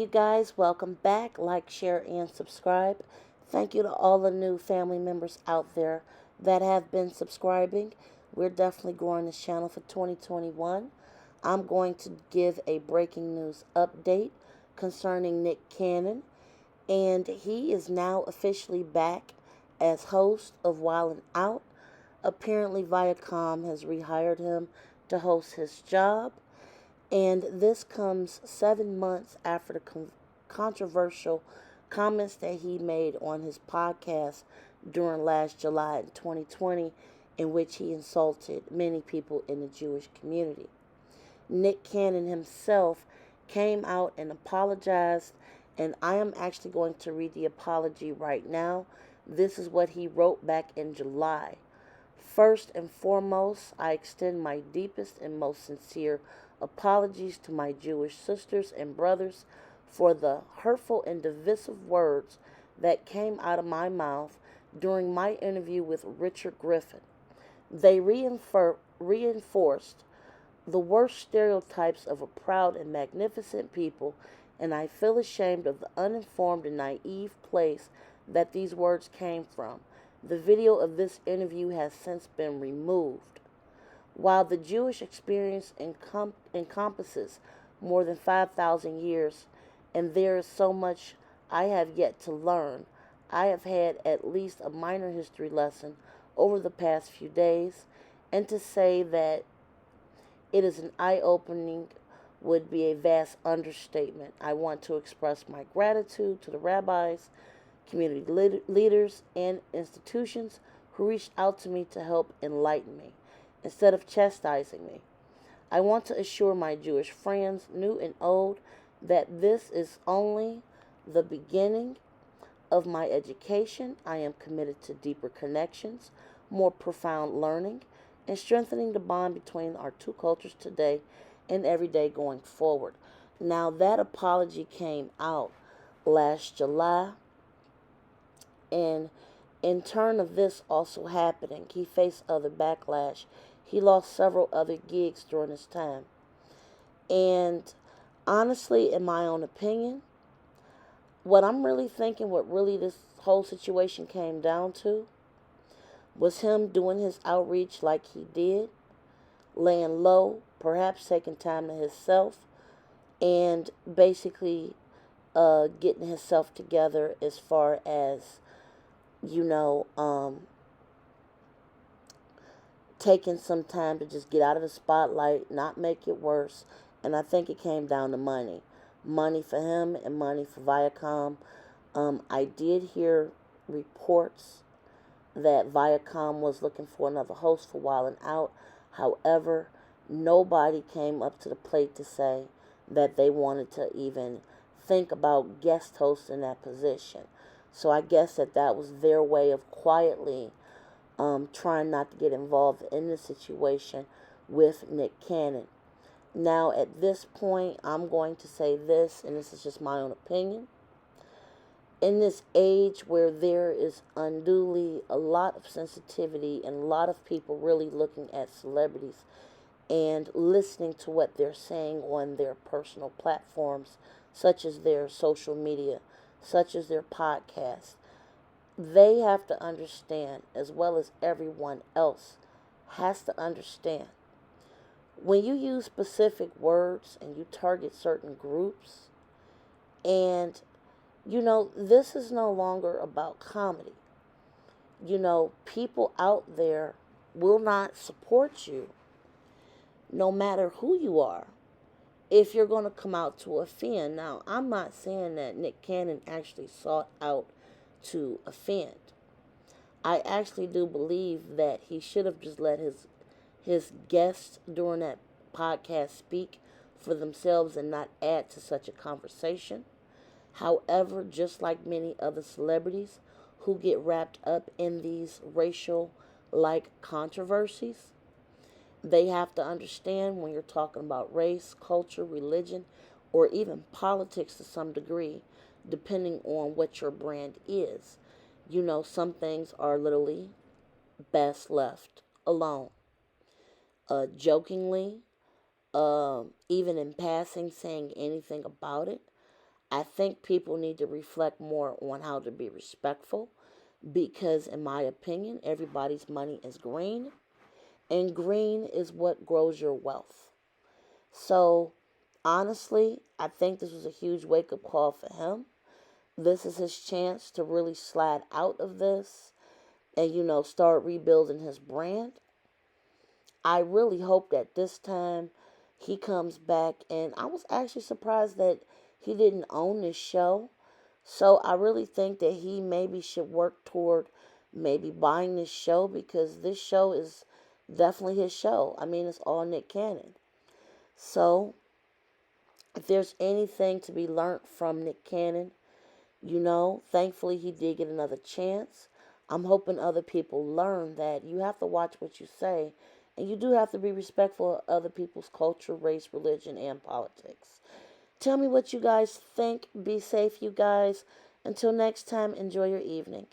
Hey, you guys, welcome back. Like, share, and subscribe. Thank you to all the new family members out there that have been subscribing. We're definitely growing this channel for 2021. I'm going to give a breaking news update concerning Nick Cannon, and he is now officially back as host of Wildin' Out. Apparently, Viacom has rehired him to host his job. And this comes 7 months after the controversial comments that he made on his podcast during last July in 2020, in which he insulted many people in the Jewish community. Nick Cannon himself came out and apologized, and I am actually going to read the apology right now. This is what he wrote back in July. First and foremost, I extend my deepest and most sincere apologies to my Jewish sisters and brothers for the hurtful and divisive words that came out of my mouth during my interview with Richard Griffin. They reinforced the worst stereotypes of a proud and magnificent people, and I feel ashamed of the uninformed and naive place that these words came from. The video of this interview has since been removed. While the Jewish experience encompasses more than 5,000 years, and there is so much I have yet to learn, I have had at least a minor history lesson over the past few days, and to say that it is an eye-opening would be a vast understatement. I want to express my gratitude to the rabbis, community leaders, and institutions who reached out to me to help enlighten me instead of chastising me. I want to assure my Jewish friends, new and old, that this is only the beginning of my education. I am committed to deeper connections, more profound learning, and strengthening the bond between our two cultures today and every day going forward. Now, that apology came out last July, and in turn of this also happening, he faced other backlash. He lost several other gigs during this time. And honestly, in my own opinion, what I'm really thinking, what really this whole situation came down to, was him doing his outreach like he did, laying low, perhaps taking time to himself, and basically getting himself together as far as, you know, taking some time to just get out of the spotlight, not make it worse. And I think it came down to money. Money for him and money for Viacom. I did hear reports that Viacom was looking for another host for Wildin' Out. However, nobody came up to the plate to say that they wanted to even think about guest hosting that position. So I guess that was their way of quietly trying not to get involved in the situation with Nick Cannon. Now, at this point, I'm going to say this, and this is just my own opinion. In this age where there is unduly a lot of sensitivity and a lot of people really looking at celebrities and listening to what they're saying on their personal platforms, such as their social media, such as their podcasts, they have to understand, as well as everyone else has to understand, when you use specific words and you target certain groups, and this is no longer about comedy. People out there will not support you no matter who you are if you're going to come out to offend. Now, I'm not saying that Nick Cannon actually sought out to offend. I actually do believe that he should have just let his guests during that podcast speak for themselves and not add to such a conversation. However, just like many other celebrities who get wrapped up in these racial controversies, they have to understand when you're talking about race, culture, religion, or even politics to some degree, depending on what your brand is. Some things are literally best left alone. Jokingly, even in passing, saying anything about it, I think people need to reflect more on how to be respectful because, in my opinion, everybody's money is green, and green is what grows your wealth. So, honestly, I think this was a huge wake up call for him. This is his chance to really slide out of this and, start rebuilding his brand. I really hope that this time he comes back. And I was actually surprised that he didn't own this show. So I really think that he maybe should work toward maybe buying this show because this show is definitely his show. I mean, it's all Nick Cannon. So if there's anything to be learned from Nick Cannon, thankfully he did get another chance. I'm hoping other people learn that you have to watch what you say, and you do have to be respectful of other people's culture, race, religion, and politics. Tell me what you guys think. Be safe, you guys. Until next time, enjoy your evening.